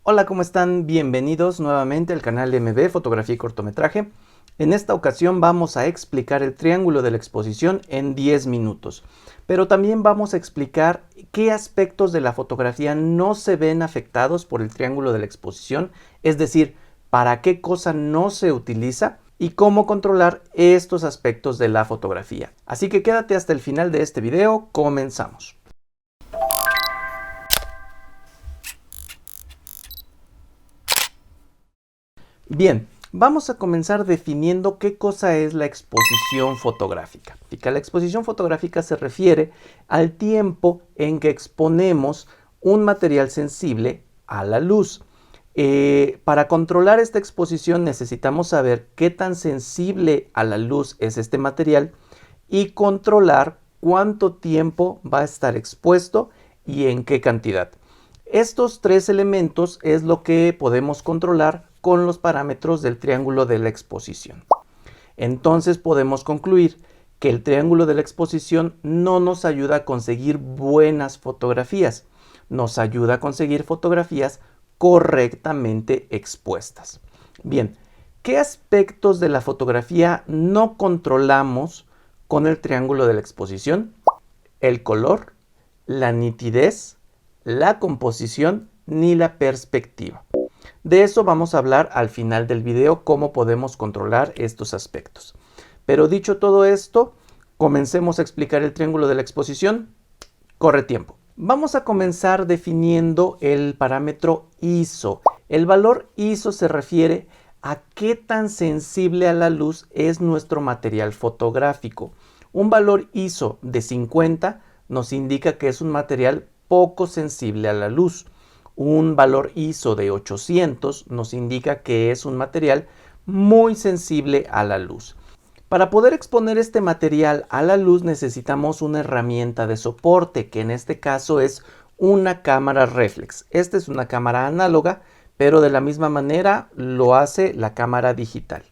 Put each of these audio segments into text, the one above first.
Hola, ¿cómo están? Bienvenidos nuevamente al canal de MB Fotografía y Cortometraje. En esta ocasión vamos a explicar el triángulo de la exposición en 10 minutos. Pero también vamos a explicar qué aspectos de la fotografía no se ven afectados por el triángulo de la exposición, es decir, para qué cosa no se utiliza y cómo controlar estos aspectos de la fotografía. Así que quédate hasta el final de este video, comenzamos. Bien, vamos a comenzar definiendo qué cosa es la exposición fotográfica. Y que la exposición fotográfica se refiere al tiempo en que exponemos un material sensible a la luz. Para controlar esta exposición necesitamos saber qué tan sensible a la luz es este material y controlar cuánto tiempo va a estar expuesto y en qué cantidad. Estos tres elementos es lo que podemos controlar con los parámetros del triángulo de la exposición. Entonces podemos concluir que el triángulo de la exposición no nos ayuda a conseguir buenas fotografías, nos ayuda a conseguir fotografías correctamente expuestas. Bien, ¿qué aspectos de la fotografía no controlamos con el triángulo de la exposición? El color, la nitidez, la composición ni la perspectiva. De eso vamos a hablar al final del video, cómo podemos controlar estos aspectos. Pero dicho todo esto, comencemos a explicar el triángulo de la exposición. Corre tiempo. Vamos a comenzar definiendo el parámetro ISO. El valor ISO se refiere a qué tan sensible a la luz es nuestro material fotográfico. Un valor ISO de 50 nos indica que es un material poco sensible a la luz. Un valor ISO de 800 nos indica que es un material muy sensible a la luz. Para poder exponer este material a la luz necesitamos una herramienta de soporte, que en este caso es una cámara reflex. Esta es una cámara análoga, pero de la misma manera lo hace la cámara digital.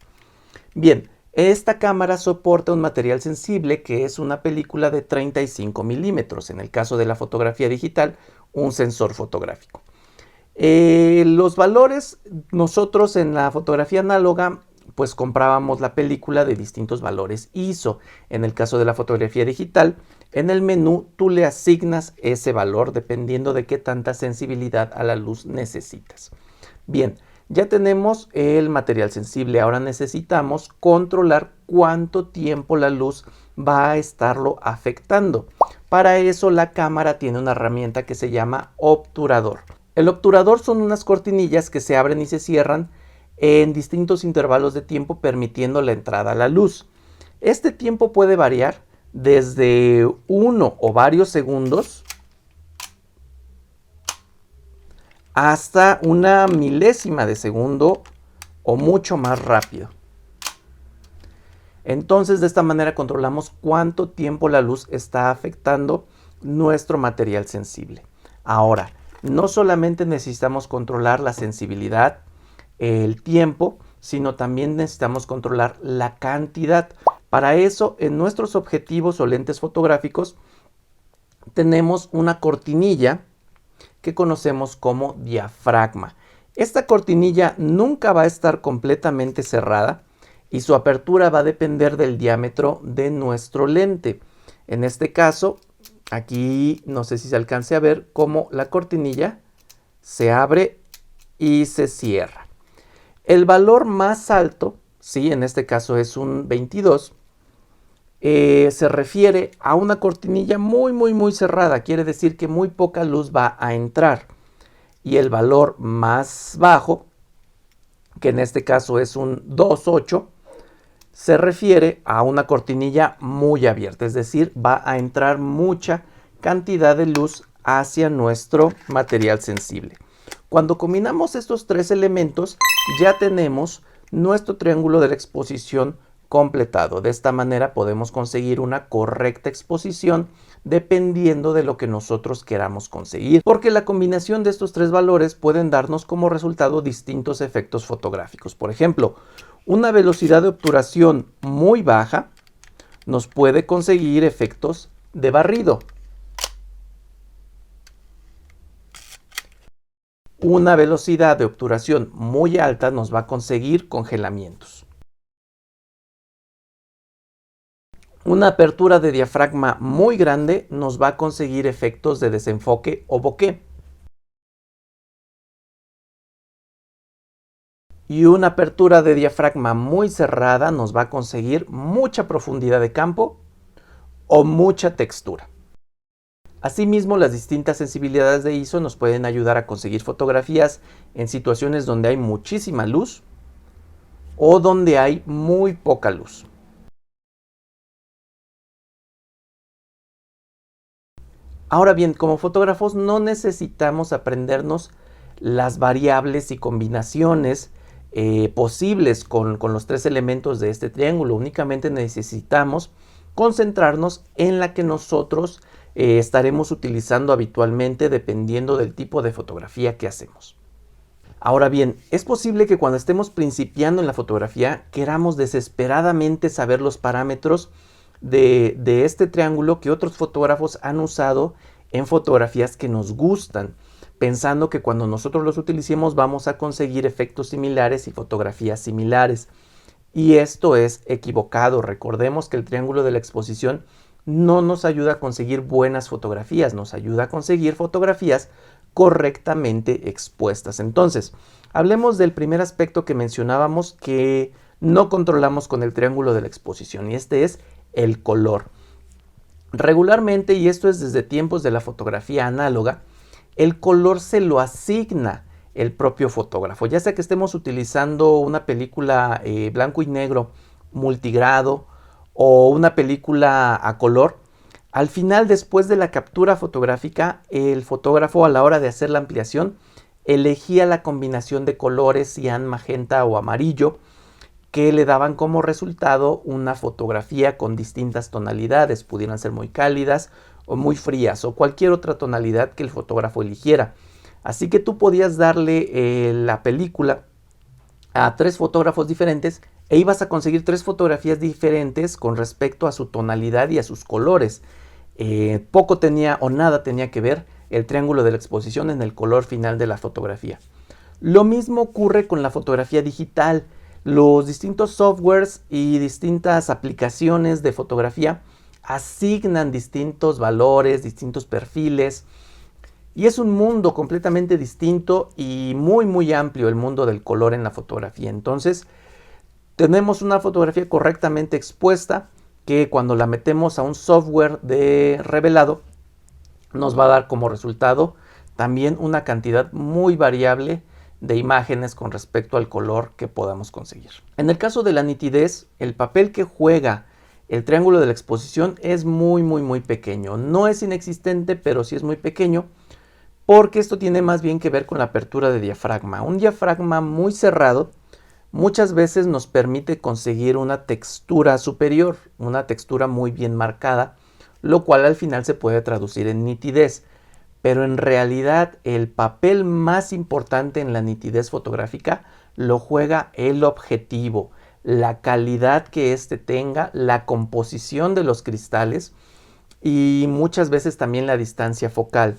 Bien, esta cámara soporta un material sensible que es una película de 35 milímetros. En el caso de la fotografía digital, un sensor fotográfico. Los valores, nosotros en la fotografía análoga pues comprábamos la película de distintos valores ISO. En el caso de la fotografía digital, en el menú tú le asignas ese valor dependiendo de qué tanta sensibilidad a la luz necesitas. Bien, ya tenemos el material sensible, ahora necesitamos controlar cuánto tiempo la luz va a estarlo afectando. Para eso la cámara tiene una herramienta que se llama obturador. El obturador son unas cortinillas que se abren y se cierran en distintos intervalos de tiempo permitiendo la entrada a la luz. Este tiempo puede variar desde 1 o varios segundos hasta una milésima de segundo o mucho más rápido. Entonces de esta manera controlamos cuánto tiempo la luz está afectando nuestro material sensible. Ahora, no solamente necesitamos controlar la sensibilidad, el tiempo, sino también necesitamos controlar la cantidad. Para eso, en nuestros objetivos o lentes fotográficos, tenemos una cortinilla que conocemos como diafragma. Esta cortinilla nunca va a estar completamente cerrada y su apertura va a depender del diámetro de nuestro lente. En este caso, aquí no sé si se alcance a ver cómo la cortinilla se abre y se cierra. El valor más alto, sí, en este caso es un 22, se refiere a una cortinilla muy cerrada. Quiere decir que muy poca luz va a entrar. Y el valor más bajo, que en este caso es un 2.8, se refiere a una cortinilla muy abierta, es decir, va a entrar mucha cantidad de luz hacia nuestro material sensible. Cuando combinamos estos tres elementos, ya tenemos nuestro triángulo de la exposición completado. De esta manera podemos conseguir una correcta exposición dependiendo de lo que nosotros queramos conseguir, porque la combinación de estos tres valores pueden darnos como resultado distintos efectos fotográficos. Por ejemplo, una velocidad de obturación muy baja nos puede conseguir efectos de barrido. Una velocidad de obturación muy alta nos va a conseguir congelamientos. Una apertura de diafragma muy grande nos va a conseguir efectos de desenfoque o bokeh. Y una apertura de diafragma muy cerrada nos va a conseguir mucha profundidad de campo o mucha textura. Asimismo, las distintas sensibilidades de ISO nos pueden ayudar a conseguir fotografías en situaciones donde hay muchísima luz o donde hay muy poca luz. Ahora bien, como fotógrafos no necesitamos aprendernos las variables y combinaciones posibles con los tres elementos de este triángulo. Únicamente necesitamos concentrarnos en la que nosotros estaremos utilizando habitualmente dependiendo del tipo de fotografía que hacemos. Ahora bien, es posible que cuando estemos principiando en la fotografía queramos desesperadamente saber los parámetros de este triángulo que otros fotógrafos han usado en fotografías que nos gustan, pensando que cuando nosotros los utilicemos vamos a conseguir efectos similares y fotografías similares. Y esto es equivocado. Recordemos que el triángulo de la exposición no nos ayuda a conseguir buenas fotografías, nos ayuda a conseguir fotografías correctamente expuestas. Entonces, hablemos del primer aspecto que mencionábamos que no controlamos con el triángulo de la exposición, y este es el color. Regularmente, y esto es desde tiempos de la fotografía análoga, el color se lo asigna el propio fotógrafo, ya sea que estemos utilizando una película blanco y negro multigrado o una película a color. Al final, después de la captura fotográfica, el fotógrafo a la hora de hacer la ampliación elegía la combinación de colores cian, magenta o amarillo que le daban como resultado una fotografía con distintas tonalidades, pudieran ser muy cálidas o muy frías o cualquier otra tonalidad que el fotógrafo eligiera. Así que tú podías darle la película a 3 fotógrafos diferentes e ibas a conseguir 3 fotografías diferentes con respecto a su tonalidad y a sus colores. Poco tenía o nada tenía que ver el triángulo de la exposición en el color final de la fotografía. Lo mismo ocurre con la fotografía digital. Los distintos softwares y distintas aplicaciones de fotografía asignan distintos valores, distintos perfiles. Y es un mundo completamente distinto y muy amplio el mundo del color en la fotografía. Entonces, tenemos una fotografía correctamente expuesta que cuando la metemos a un software de revelado nos va a dar como resultado también una cantidad muy variable de imágenes con respecto al color que podamos conseguir. En el caso de la nitidez, el papel que juega el triángulo de la exposición es muy pequeño. No es inexistente, pero sí es muy pequeño, porque esto tiene más bien que ver con la apertura de diafragma. Un diafragma muy cerrado muchas veces nos permite conseguir una textura superior, una textura muy bien marcada, lo cual al final se puede traducir en nitidez. Pero en realidad el papel más importante en la nitidez fotográfica lo juega el objetivo, la calidad que éste tenga, la composición de los cristales y muchas veces también la distancia focal.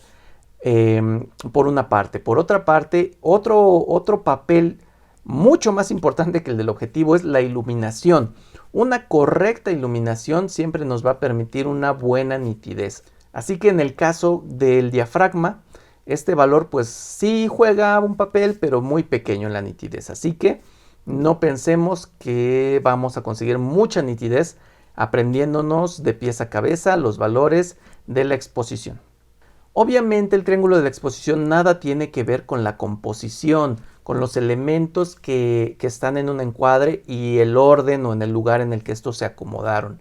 Por una parte. Por otra parte, otro papel mucho más importante que el del objetivo es la iluminación. Una correcta iluminación siempre nos va a permitir una buena nitidez. Así que en el caso del diafragma, este valor pues sí juega un papel, pero muy pequeño en la nitidez. Así que no pensemos que vamos a conseguir mucha nitidez aprendiéndonos de pies a cabeza los valores de la exposición. Obviamente el triángulo de la exposición nada tiene que ver con la composición, con los elementos que están en un encuadre y el orden o en el lugar en el que estos se acomodaron.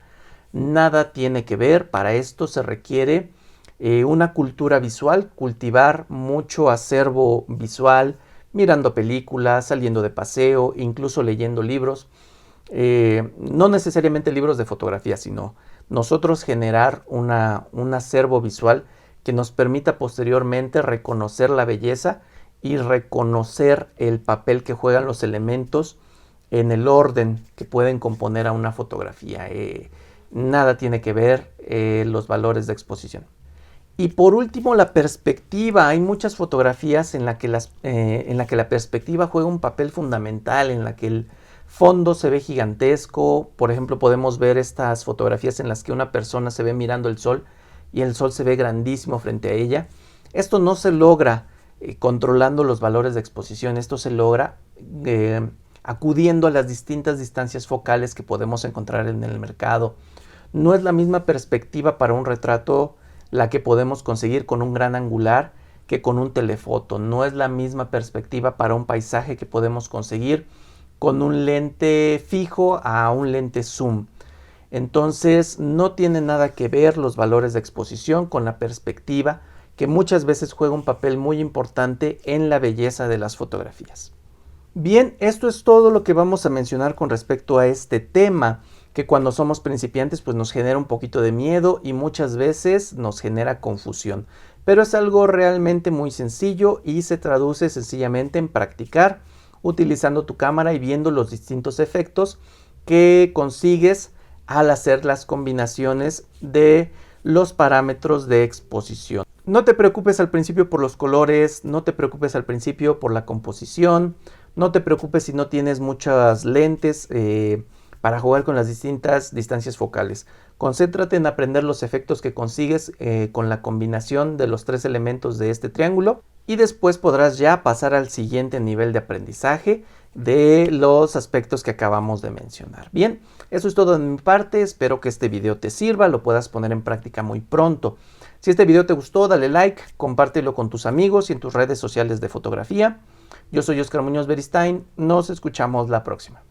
Nada tiene que ver, para esto se requiere una cultura visual, cultivar mucho acervo visual, mirando películas, saliendo de paseo, incluso leyendo libros. No necesariamente libros de fotografía, sino nosotros generar un acervo visual que nos permita posteriormente reconocer la belleza y reconocer el papel que juegan los elementos en el orden que pueden componer a una fotografía. Nada tiene que ver los valores de exposición. Y por último, la perspectiva. Hay muchas fotografías en la que la perspectiva juega un papel fundamental, en la que el fondo se ve gigantesco. Por ejemplo, podemos ver estas fotografías en las que una persona se ve mirando el sol y el sol se ve grandísimo frente a ella. Esto no se logra controlando los valores de exposición. Esto se logra acudiendo a las distintas distancias focales que podemos encontrar en el mercado. No es la misma perspectiva para un retrato la que podemos conseguir con un gran angular que con un telefoto. No es la misma perspectiva para un paisaje que podemos conseguir con un lente fijo a un lente zoom. Entonces no tiene nada que ver los valores de exposición con la perspectiva, que muchas veces juega un papel muy importante en la belleza de las fotografías. Bien, esto es todo lo que vamos a mencionar con respecto a este tema, que cuando somos principiantes pues nos genera un poquito de miedo y muchas veces nos genera confusión. Pero es algo realmente muy sencillo y se traduce sencillamente en practicar utilizando tu cámara y viendo los distintos efectos que consigues al hacer las combinaciones de los parámetros de exposición. No te preocupes al principio por los colores, no te preocupes al principio por la composición, no te preocupes si no tienes muchas lentes para jugar con las distintas distancias focales. Concéntrate en aprender los efectos que consigues con la combinación de los tres elementos de este triángulo y después podrás ya pasar al siguiente nivel de aprendizaje de los aspectos que acabamos de mencionar. Bien, eso es todo de mi parte. Espero que este video te sirva, lo puedas poner en práctica muy pronto. Si este video te gustó, dale like, compártelo con tus amigos y en tus redes sociales de fotografía. Yo soy Oscar Muñoz Beristain, nos escuchamos la próxima.